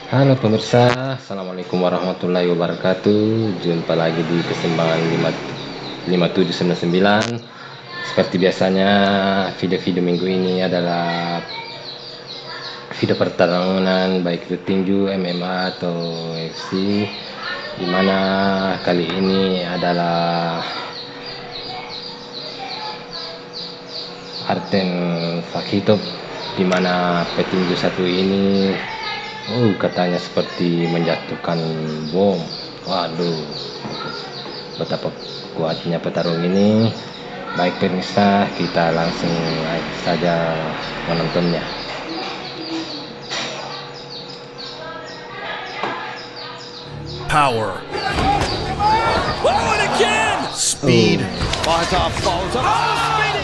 Halo pemirsa, Assalamualaikum warahmatullahi wabarakatuh. Jumpa lagi di keseimbangan 5799. Seperti biasanya, video-video minggu ini adalah video pertarungan baik itu tinju, MMA atau UFC. Dimana kali ini adalah Artem Vakhitov, dimana petinju satu ini katanya seperti menjatuhkan bom. Waduh, betapa kuatnya petarung ini. Baik pemirsa, kita langsung saja menontonnya. Power. Oh, and again! Speed.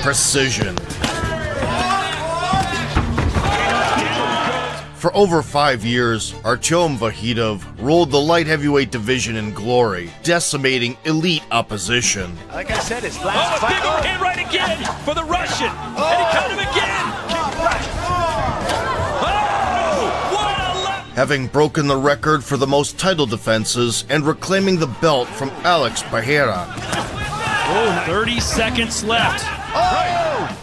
Precision. For over 5 years, Artem Vakhitov ruled the light heavyweight division in glory, decimating elite opposition. Like I said, his last fight. Oh, a big hit right again for the Russian. And he cut him again. Oh, what a left. Having broken the record for the most title defenses and reclaiming the belt from Pereira. Oh, 30 seconds left.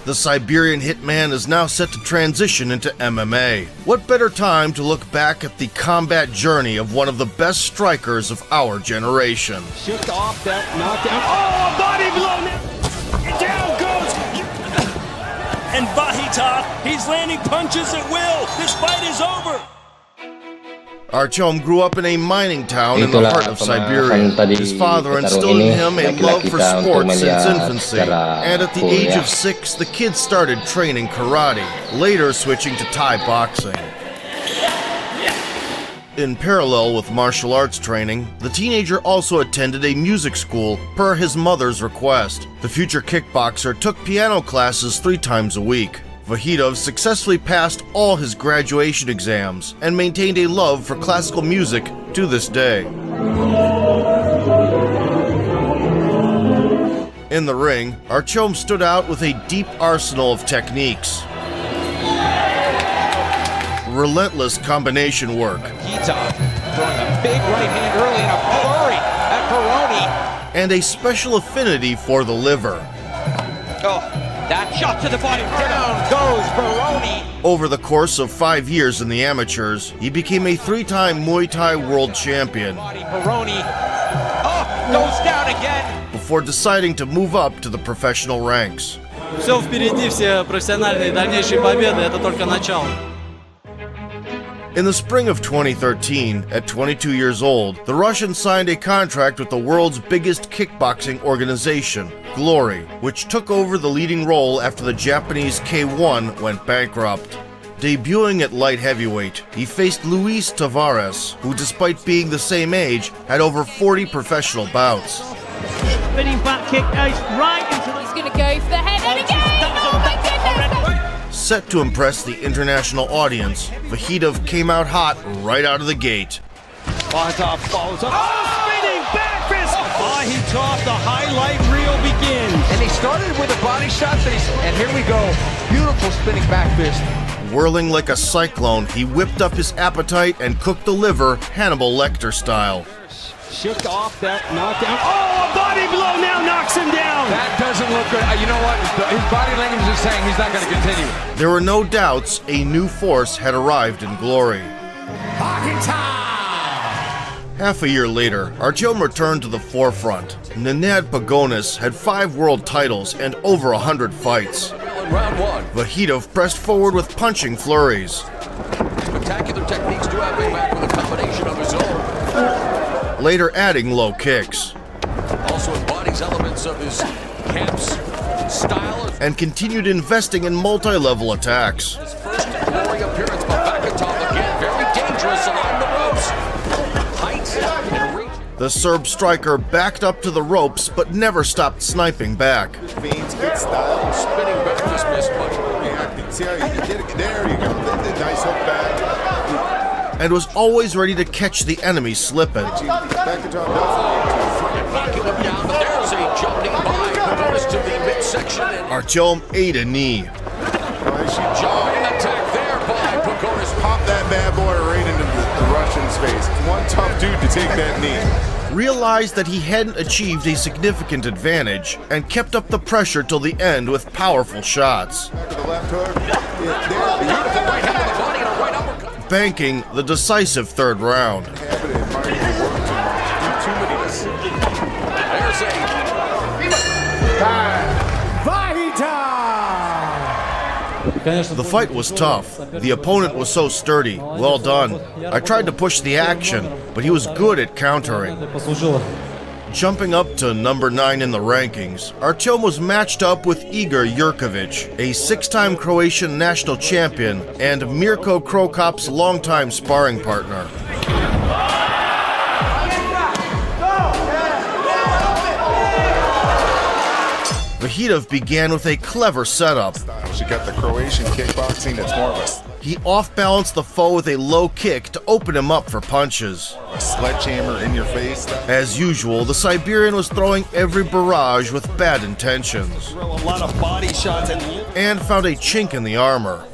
The Siberian hitman is now set to transition into MMA. What better time to look back at the combat journey of one of the best strikers of our generation. Shook off that knockdown. Oh, a body blow. And down goes. And Vakhitov, he's landing punches at will. This fight is over. Artem grew up in a mining town in the heart of Siberia. His father instilled in him a love for sports since infancy, and at the age of 6, the kid started training karate, later switching to Thai boxing. In parallel with martial arts training, the teenager also attended a music school per his mother's request. The future kickboxer took piano classes 3 times a week. Vakhitov successfully passed all his graduation exams and maintained a love for classical music to this day. In the ring, Artem stood out with a deep arsenal of techniques, relentless combination work, Vakhitov throwing a big right hand early and a flurry at Peroni. and a special affinity for the liver. Oh, that shot to the body. Down goes Peroni. Over the course of 5 years in the amateurs, he became a 3-time Muay Thai world champion Body Peroni. Oh, goes down again. before deciding to move up to the professional ranks. Все впереди, все профессиональные дальнейшие победы, это только начало. In the spring of 2013, at 22 years old, the Russian signed a contract with the world's biggest kickboxing organization, Glory, which took over the leading role after the Japanese K1 went bankrupt. Debuting at light heavyweight, he faced Luis Tavares, who despite being the same age, had over 40 professional bouts. Spinning back kick right into the... He's going to go for the head and again! Oh my goodness! Set to impress the international audience, Vakhitov came out hot right out of the gate. Vakhitov follows up. Oh, spinning back fist. Vakhitov, the highlight reel begins. And he started with a body shot, and here we go. Beautiful spinning back fist. Whirling like a cyclone, he whipped up his appetite and cooked the liver Hannibal Lecter style. Shook off that knockdown. Oh, a body blow now knocks him down. That doesn't look good. You know what? His body language is saying he's not going to continue. There were no doubts a new force had arrived in glory. Half a year later, Artem returned to the forefront. Nenad Pagonis had 5 world titles and over 100 fights. Round 1. Vakhitov pressed forward with punching flurries, Spectacular techniques to have him back with a combination of his own. later adding low kicks, Also embodies elements of his camp's style. and continued investing in multi-level attacks. His first glory appearance by Vakhitov again. Very dangerous along the ropes. Height and reach. The Serb striker backed up to the ropes but never stopped sniping back, Feints, good style. Spinning back just missed, but There you go. The nice hook back. and was always ready to catch the enemy slipping. Back to top. knocking him down. But there's a jumping by. Pagonis to the midsection. And Artem ate a knee. jumping attack there by Pagonis. Pop that bad boy right into the Russian space. One tough dude to take that knee. Realized that he hadn't achieved a significant advantage and kept up the pressure till the end with powerful shots, To the left hook. Yeah, Beautiful right hand to the body and a right uppercut. banking the decisive third round. there. There's a The fight was tough. The opponent was so sturdy. Well done. I tried to push the action, but he was good at countering. Jumping up to number 9 in the rankings, Artem was matched up with Igor Jurkovic, a 6-time Croatian national champion and Mirko Krokop's longtime sparring partner. Vakhitov began with a clever setup. She got the Croatian kickboxing. It's more of He off-balanced the foe with a low kick to open him up for punches. a sledgehammer in your face. As usual, the Siberian was throwing every barrage with bad intentions, Throw a lot of body shots and and found a chink in the armor.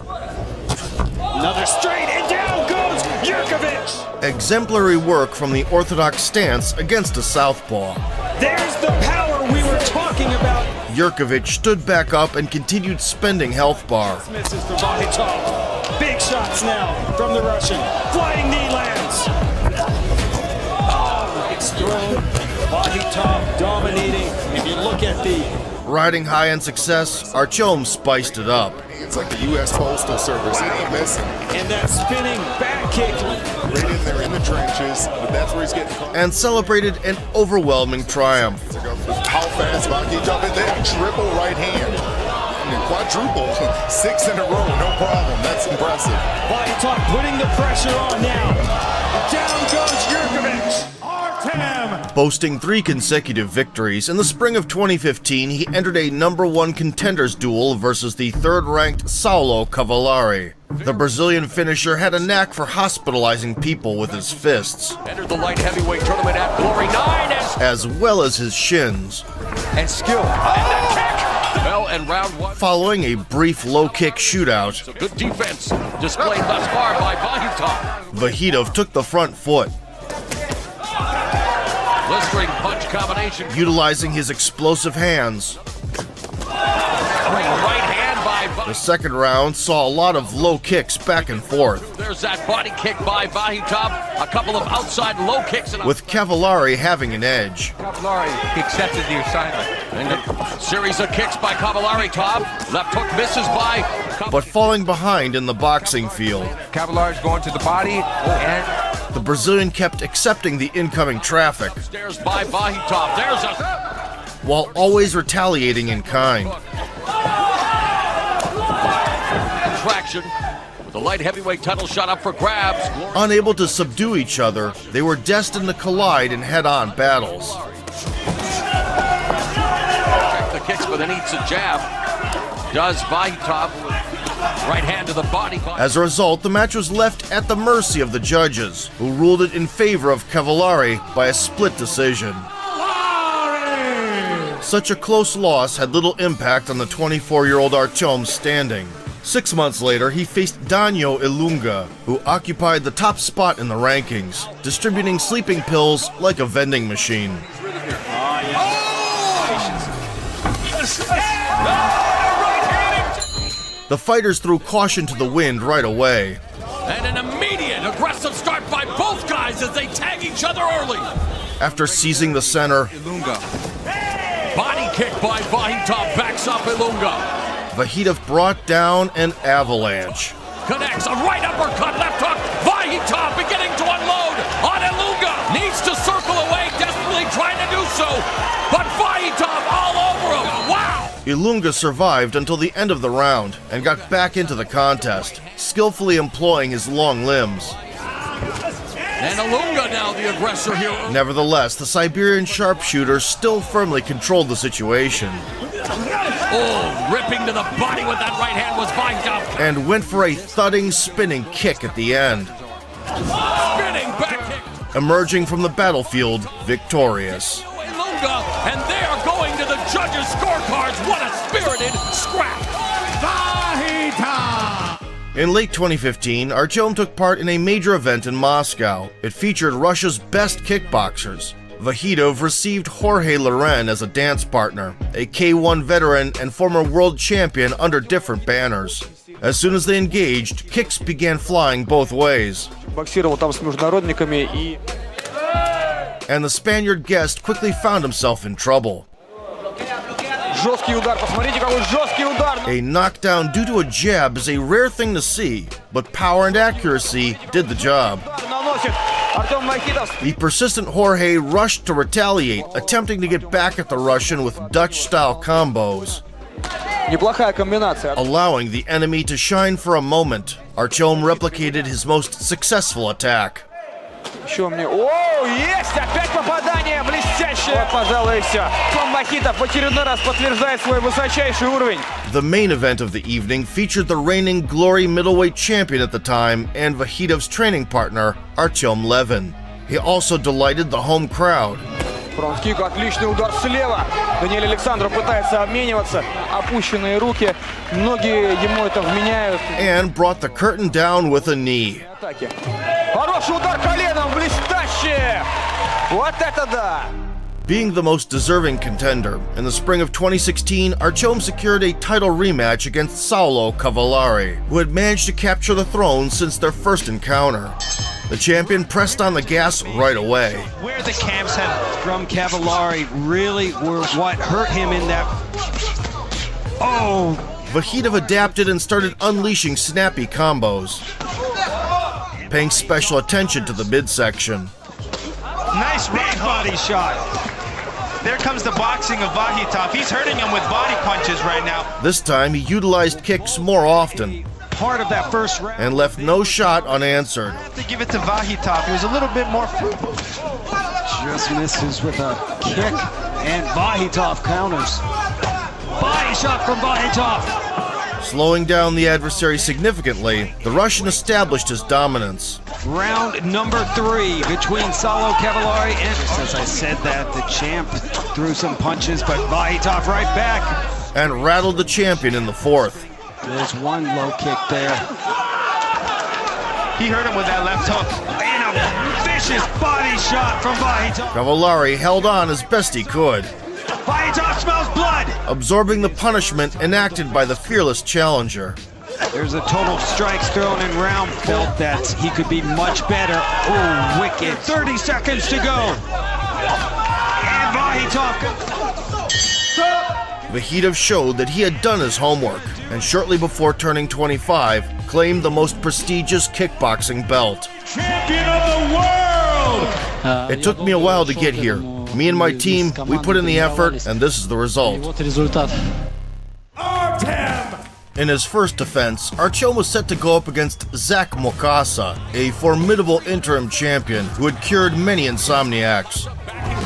another straight and down goes Jurkovic. Exemplary work from the orthodox stance against a southpaw. There's the power we were talking about. Jurkovic stood back up and continued spending health bar. Misses for Vakhitov. Big shots now from the Russian. Flying knee lands. Oh, it's thrown. Vakhitov dominating. If you look at the Riding high in success, Artem spiced it up. It's like the U.S. Postal Service. It ain't missing. and that spinning back kick. Right in there in the trenches, but that's where he's getting caught. And celebrated an overwhelming triumph. How fast Vakhitov, and then triple right hand. And quadruple, 6 in a row, no problem. That's impressive. Vakhitov putting the pressure on now. Down goes Jurkovic. Artem. Boasting 3 consecutive victories, in the spring of 2015, he entered a #1 contenders duel versus the third-ranked Saulo Cavallari. The Brazilian finisher had a knack for hospitalizing people with his fists, Entered the light heavyweight tournament at Glory 9 as well as his shins. and skill. And the kick. Well, and round 1. Following a brief low-kick shootout, So good defense displayed thus far by Vakhitov. Vakhitov took the front foot, Blistering punch combination. utilizing his explosive hands. Right hand by The Vakhitov. second round saw a lot of low kicks back and forth, There's that body kick by Vakhitov. A couple of outside low kicks and a with Cavallari having an edge. Cavallari accepted the assignment. And a series of kicks by Cavallari. Top left hook misses by. But falling behind in the boxing field, Cavallari's going to the body, and the Brazilian kept accepting the incoming traffic, Stairs by Vakhitov. There's a while always retaliating in kind. traction. With the light heavyweight title shot up for grabs. Unable to subdue each other, they were destined to collide in head-on battles. Check the kicks, but then eats a jab. Does Vakhitov. Right hand to the body. As a result, the match was left at the mercy of the judges, who ruled it in favor of Cavallari by a split decision. Such a close loss had little impact on the 24-year-old Artem's standing. 6 months later, he faced Danio Ilunga, who occupied the top spot in the rankings, distributing sleeping pills like a vending machine. The fighters threw caution to the wind right away. And an immediate aggressive start by both guys as they tag each other early. After seizing the center, Body kick by Vakhitov backs up Ilunga. Vakhitov brought down an avalanche. Connects a right uppercut, left hook. Vakhitov beginning to unload on Ilunga. Needs to circle away, desperately trying to do so. But Vakhitov all over him. Wow! Ilunga survived until the end of the round and got back into the contest, skillfully employing his long limbs. And Ilunga now the aggressor here. Nevertheless, the Siberian sharpshooter still firmly controlled the situation Oh, ripping to the body with that right hand was Vakhitov. and went for a thudding, spinning kick at the end, Spinning back kick. emerging from the battlefield victorious. Ilunga, and they are going to the judges' scorecards. What a spirited scrap. In late 2015, Artem took part in a major event in Moscow. It featured Russia's best kickboxers. Vakhitov received Jorge Loren as a dance partner, a K1 veteran and former world champion under different banners. As soon as they engaged, kicks began flying both ways. And the Spaniard guest quickly found himself in trouble. A knockdown due to a jab is a rare thing to see, but power and accuracy did the job. The persistent Jorge rushed to retaliate, attempting to get back at the Russian with Dutch-style combos. Allowing the enemy to shine for a moment, Artem replicated his most successful attack. The main event of the evening featured the reigning Glory middleweight champion at the time and Vakhitov's training partner, Artem Levin. He also delighted the home crowd. Фронт-кик, отличный удар слева. Даниэль Александров пытается обмениваться. Опущенные руки. Многие ему это вменяют. And brought the curtain down with a knee. Хороший удар коленом, блестяще! Вот это да! Being the most deserving contender, in the spring of 2016, Artem secured a title rematch against Saulo Cavallari, who had managed to capture the throne since their first encounter. The champion pressed on the gas right away. Where the camps from Cavallari really were what hurt him in that. Oh! Vakhitov adapted and started unleashing snappy combos, paying special attention to the midsection. Nice big body shot. There comes the boxing of Vakhitov. He's hurting him with body punches right now. This time he utilized kicks more often. Part of that first round. And left no shot unanswered. I have to give it to Vakhitov. He was a little bit more. Just misses with a kick, and Vakhitov counters. Body shot from Vakhitov. Slowing down the adversary significantly, the Russian established his dominance. Round number 3 between Saulo Cavallari and, as I said that, the champ threw some punches, but Vakhitov right back. And rattled the champion in the fourth. There's one low kick there. He hurt him with that left hook. And a vicious body shot from Vakhitov. Cavallari held on as best he could, Vakhitov smells blood. absorbing the punishment enacted by the fearless challenger. There's a total strikes thrown in round. Felt that he could be much better. Oh, wicked. 30 seconds to go. And Vakhitov. Vakhitov showed that he had done his homework, and shortly before turning 25, claimed the most prestigious kickboxing belt. Champion of the world! It took me a while to get here. Me and my team, we put in the effort, and this is the result. In his first defense, Artem was set to go up against Zach Mokasa, a formidable interim champion who had cured many insomniacs.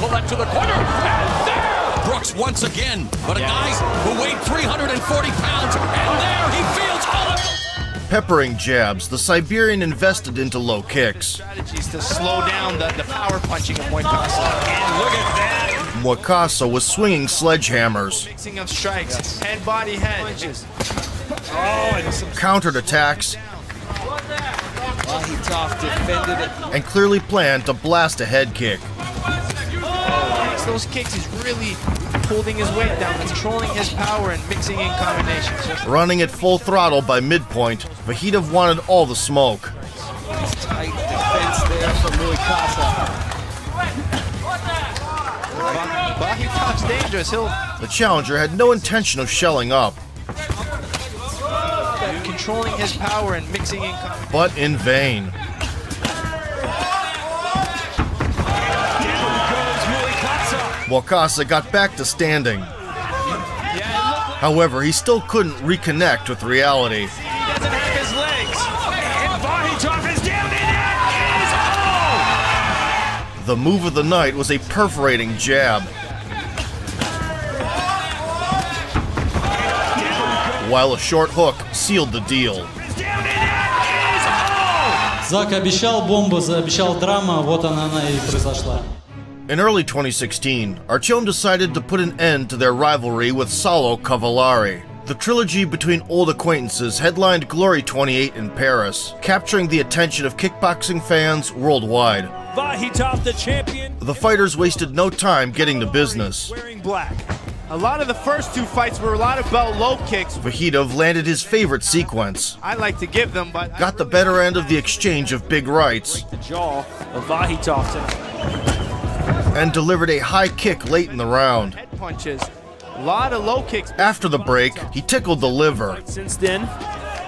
Pull that to the corner, and there! Brooks once again, but a guy who weighed 340 pounds, and there he feels all of it! Peppering jabs, the Siberian invested into low kicks. Strategies to slow down the power punching of Mokasa. And look at that! Mokasa was swinging sledgehammers, Mixing of strikes, head, body, head. Oh, and some countered attacks, Vakhitov defended it. and clearly planned to blast a head kick. Those kicks, he's really holding his weight down, controlling his power and mixing in combinations. Running at full throttle by midpoint, Vakhitov wanted all the smoke. Tight defense there from Mokasa. Vakhitov's dangerous. The challenger had no intention of shelling up, Controlling his power and mixing in combinations. but in vain. Mokasa got back to standing. However, he still couldn't reconnect with reality. He doesn't have his legs. And Vakhitov is down and it is. The move of the night was a perforating jab, while a short hook sealed the deal. Зак обещал бомбу, обещал драма, вот она и произошла. In early 2016, Artem decided to put an end to their rivalry with Saulo Cavallari. The trilogy between old acquaintances headlined Glory 28 in Paris, capturing the attention of kickboxing fans worldwide. Vakhitov, the champion. The fighters wasted no time getting to business. Wearing black. A lot of the first two fights were a lot of belt low kicks. Vakhitov landed his favorite sequence. I like to give them, but got the better end of the exchange of big rights. The jaw of Vakhitov. And delivered a high kick late in the round. Head punches. A lot of low kicks. After the break, he tickled the liver. Since then.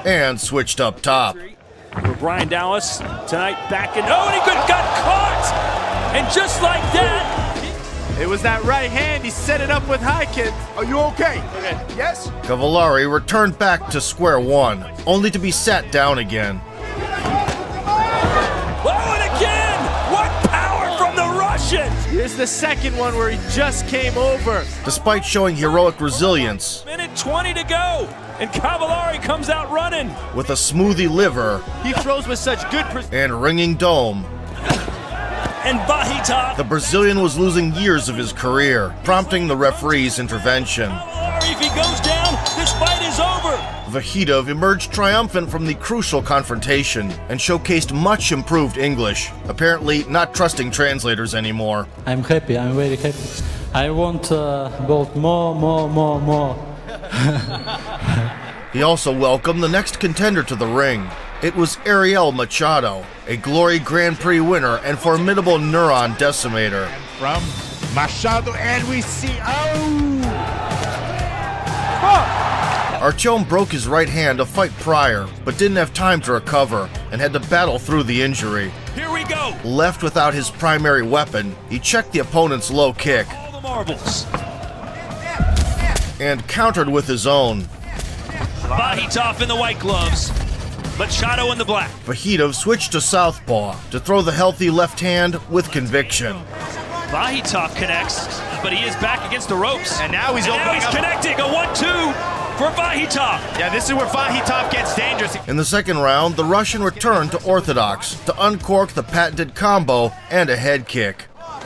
And switched up top. For Brian Dallas tonight back in. Oh, and he got caught! And just like that. It was that right hand. He set it up with high kick. Are you okay? Yes? Cavallari returned back to square one, only to be sat down again. Oh, and again! What power from the Russian! Here's the second one where he just came over. Despite showing heroic resilience. Minute 20 to go, and Cavallari comes out running. With a smoothie liver. He throws with such good precision. And ringing dome. And Vakhitov. The Brazilian was losing years of his career, prompting the referee's intervention. If he goes down, this fight is over. Vakhitov emerged triumphant from the crucial confrontation and showcased much improved English, apparently not trusting translators anymore. I'm happy, I'm very happy. I want gold more. He also welcomed the next contender to the ring. It was Ariel Machado, a Glory Grand Prix winner and formidable neuron decimator. From Machado, and we see, Artem broke his right hand a fight prior, but didn't have time to recover and had to battle through the injury. Here we go. Left without his primary weapon, he checked the opponent's low kick. All the marbles. And countered with his own. Vakhitov in the white gloves. Machado in the black. Vakhitov switched to southpaw to throw the healthy left hand with conviction. Vakhitov connects, but he is back against the ropes. And now he's opening up. Connecting a 1-2 for Vakhitov. Yeah, this is where Vakhitov gets dangerous. In the second round, the Russian returned to orthodox to uncork the patented combo and a head kick. Oh,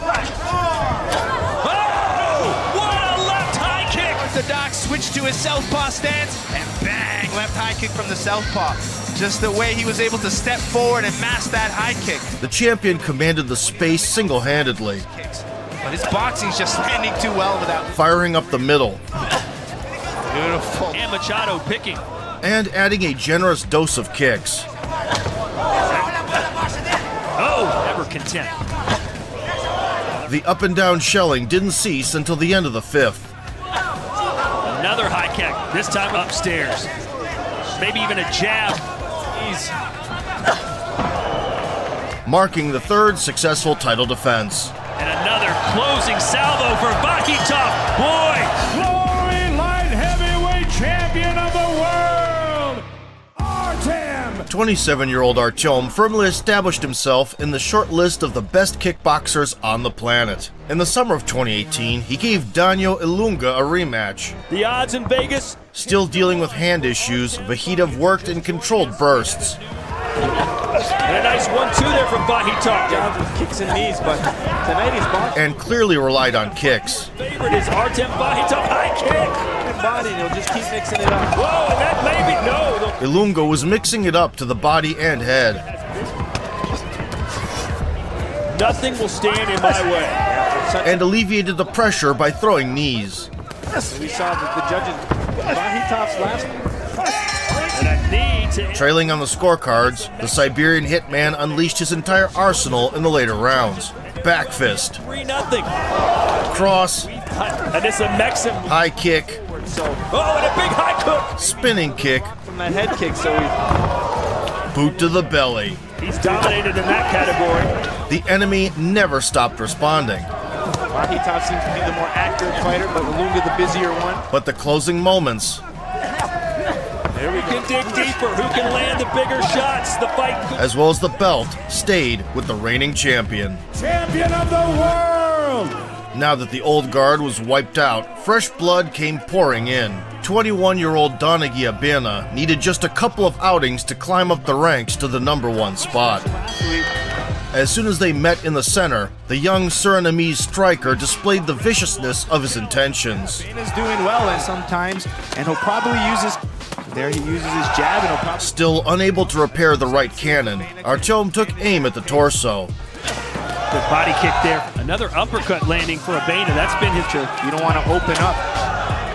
what a left high kick. Orthodox switched to his southpaw stance, and bang, left high kick from the southpaw. Just the way he was able to step forward and mask that high kick. The champion commanded the space single-handedly. But his boxing's just landing too well without firing up the middle. Beautiful. And Machado picking. And adding a generous dose of kicks. Oh, never content. The up and down shelling didn't cease until the end of the fifth. Another high kick, this time upstairs. Maybe even a jab. Marking the third successful title defense. And another closing salvo for Vakhitov. Boy! Glory light heavyweight champion of the world, Artem! 27-year-old Artem firmly established himself in the short list of the best kickboxers on the planet. In the summer of 2018, he gave Daniel Ilunga a rematch. The odds in Vegas? Still dealing with hand issues, Vakhitov worked in controlled bursts. And a nice 1-2 there from Vakhitov. Jones with kicks and knees, but tonight he's boxing. And clearly relied on kicks. Favorite is Artem Vakhitov high kick. Good body, and he'll just keep mixing it up. Whoa, and that maybe, no. Ilunga was mixing it up to the body and head. Nothing will stand in my way. And alleviated the pressure by throwing knees. We saw that the judges, Vakhitov's last and a knee to... Trailing on the scorecards, the Siberian hitman unleashed his entire arsenal in the later rounds. Back fist. 3-0. Cross. And it's a Mexican. High kick. Oh, and a big high kick. Spinning kick. From that head kick, so boot to the belly. He's dominated in that category. The enemy never stopped responding. Vakhitov seems to be the more accurate fighter, but Ilunga the busier one. But the closing moments. There we can dig deeper. Who can land the bigger shots? The fight. As well as the belt stayed with the reigning champion. Champion of the world! Now that the old guard was wiped out, fresh blood came pouring in. 21-year-old Donagi Abena needed just a couple of outings to climb up the ranks to the #1 spot. As soon as they met in the center, the young Surinamese striker displayed the viciousness of his intentions. He's doing well, and sometimes, and he'll probably use his. There he uses his jab, and he'll probably. Still unable to repair the right cannon, Artem took aim at the torso. Good body kick there. Another uppercut landing for Abena. That's been his trick. You don't want to open up.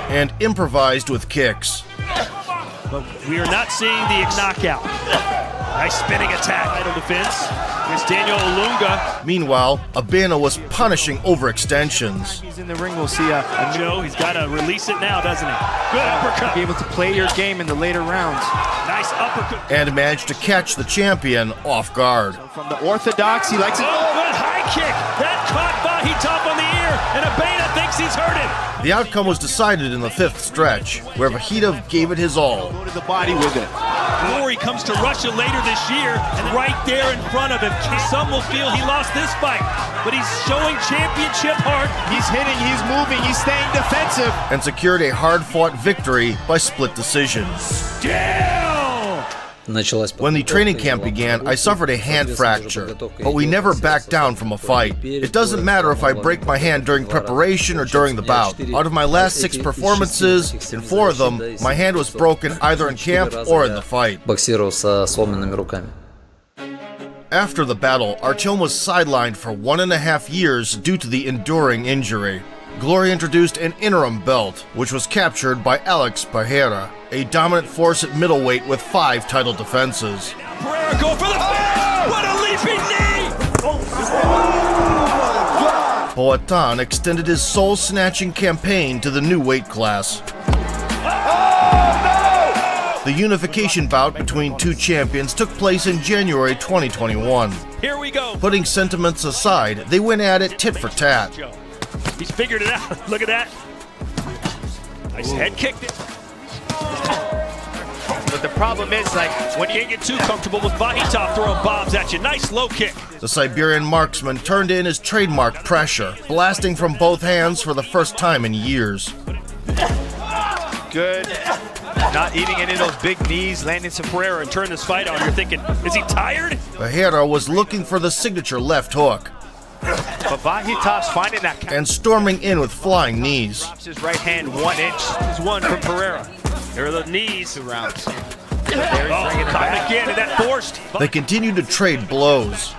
And improvised with kicks. But we are not seeing the knockout. Nice spinning attack. Title defense. Here's Daniel Olunga. Meanwhile, Abena was punishing overextensions. He's in the ring. We'll see a Joe. He's got to release it now, doesn't he? Good uppercut. Be able to play your game in the later rounds. Nice uppercut. And managed to catch the champion off guard. From the orthodox, he likes it. Oh, good high kick. That caught Vakhitov on the ear, and Abena thinks he's hurt him. The outcome was decided in the fifth stretch, where Vakhitov gave it his all. Go to the body with it. Glory comes to Russia later this year, and right there in front of him, some will feel he lost this fight, but he's showing championship heart. He's hitting, he's moving, he's staying defensive. And secured a hard-fought victory by split decision. When the training camp began, I suffered a hand fracture, but we never backed down from a fight. It doesn't matter if I break my hand during preparation or during the bout. Out of my last 6 performances, in 4 of them, my hand was broken either in camp or in the fight. After the battle, Artem was sidelined for 1.5 years due to the enduring injury. Glory introduced an interim belt, which was captured by Pereira, a dominant force at middleweight with 5 title defenses. Pereira go for the what a leaping knee! Boatan extended his soul-snatching campaign to the new weight class. The unification bout between 2 champions took place in January 2021. Here we go. Putting sentiments aside, they went at it tit for tat. He's figured it out. Look at that. Nice head kick. But the problem is, like, When you can't get too comfortable with Vakhitov throwing bombs at you. Nice low kick. The Siberian marksman turned in his trademark pressure, blasting from both hands for the first time in years. good. Not eating any of those big knees, landing some Pereira and turn this fight on. You're thinking, is he tired? Pereira was looking for the signature left hook. But Vakhitov's finding that and storming in with flying knees. Drops his right hand 1 inch. There's one from Pereira. There are the knees. 2 rounds. Caught again, and that forced. They continue to trade blows.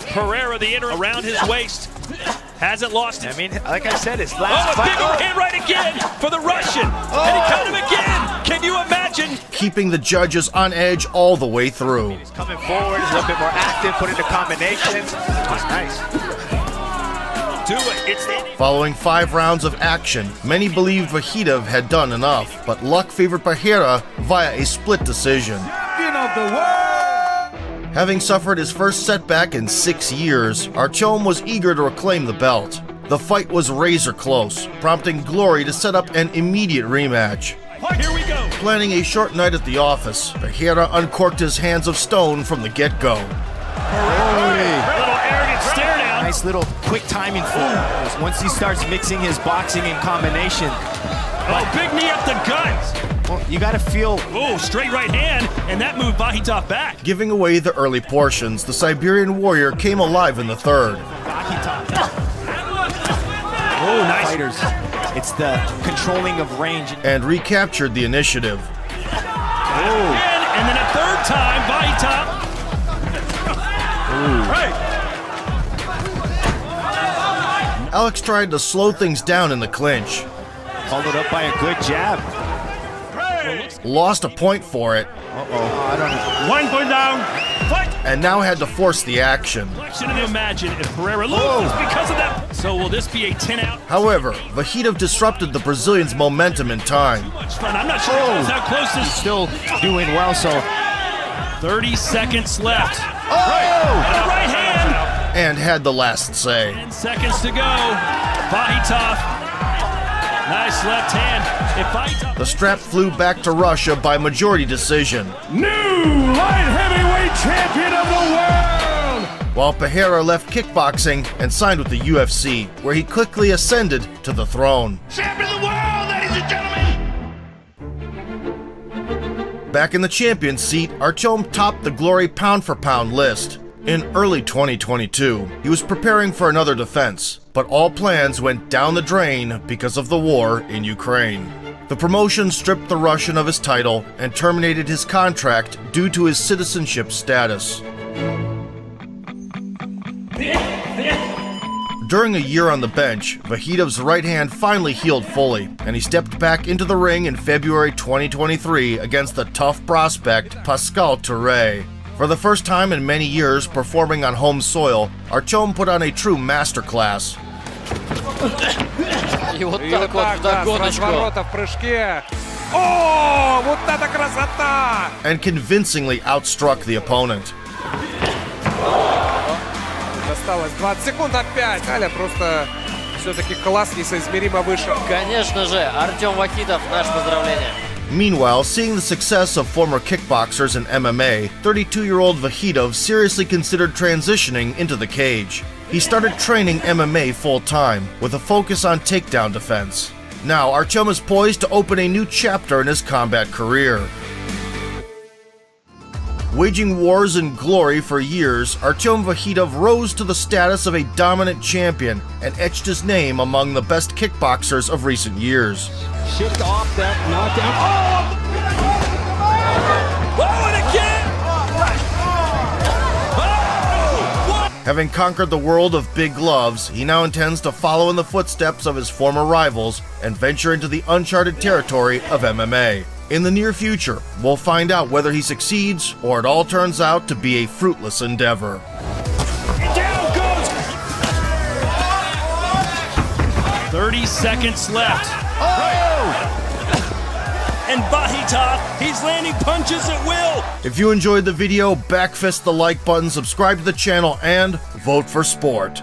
Pereira, the inner around his waist. Hasn't lost it. I mean, like I said, it's last fight. Big overhand right again for the Russian. And he caught him again. Can you imagine? Keeping the judges on edge all the way through. He's coming forward, he's a little bit more active, putting the combinations. It's nice. Do it. It's the Following 5 rounds of action, many believed Vakhitov had done enough, but luck favored Pereira via a split decision. Champion of the world! Having suffered his first setback in 6 years, Artem was eager to reclaim the belt. The fight was razor close, prompting Glory to set up an immediate rematch. Here we go. Planning a short night at the office, Pereira uncorked his hands of stone from the get-go. Little arrogant stare down. Nice little quick timing for him. Once he starts mixing his boxing in combination. Oh, big knee up the gut. Well, you got to feel. Oh, straight right hand, and that moved Vakhitov back. Giving away the early portions, the Siberian warrior came alive in the third. Oh, nice. Fighters. It's the controlling of range. And recaptured the initiative. And then a third time, Vakhitov. Right. Alex tried to slow things down in the clinch. Followed up by a good jab. Lost a point for it. I don't know. 1 point down. Fight. And now had to force the action. Shouldn't imagine if Pereira loses because of that. So will this be a 10 out? However, Vakhitov disrupted the Brazilian's momentum in time. Much fun. I'm not sure how close this is. Still doing well, so 30 seconds left. Right hand. And had the last say. 10 seconds to go. Vakhitov. Nice left hand. If Vakhitov. The strap flew back to Russia by majority decision. New light heavyweight champion of the world! While Pereira left kickboxing and signed with the UFC, where he quickly ascended to the throne. Champion of the world, ladies and gentlemen! Back in the champion's seat, Artem topped the Glory pound-for-pound list. In early 2022, he was preparing for another defense, but all plans went down the drain because of the war in Ukraine. The promotion stripped the Russian of his title and terminated his contract due to his citizenship status. During a year on the bench, Vakhitov's right hand finally healed fully, and he stepped back into the ring in February 2023 against the tough prospect Pascal Pereira. For the first time in many years performing on home soil, Artem put on a true masterclass. И вот так вот в догоночку. В прыжке. О, вот это красота! And convincingly outstruck the opponent. Осталось 20 секунд опять. Аля просто все-таки класс несоизмеримо выше. Конечно же, Артем Vakhitov, наше поздравление. Meanwhile, seeing the success of former kickboxers in MMA, 32-year-old Vakhitov seriously considered transitioning into the cage. He started training MMA full-time, with a focus on takedown defense. Now, Artem is poised to open a new chapter in his combat career. Waging wars in glory for years, Artem Vakhitov rose to the status of a dominant champion and etched his name among the best kickboxers of recent years. Shift off that knockdown. Oh, and again! Oh! Having conquered the world of big gloves, he now intends to follow in the footsteps of his former rivals and venture into the uncharted territory of MMA. In the near future, we'll find out whether he succeeds or it all turns out to be a fruitless endeavor. Down goes! 30 seconds left. And Vakhitov, he's landing punches at will. If you enjoyed the video, backfist the like button, subscribe to the channel, and vote for sport.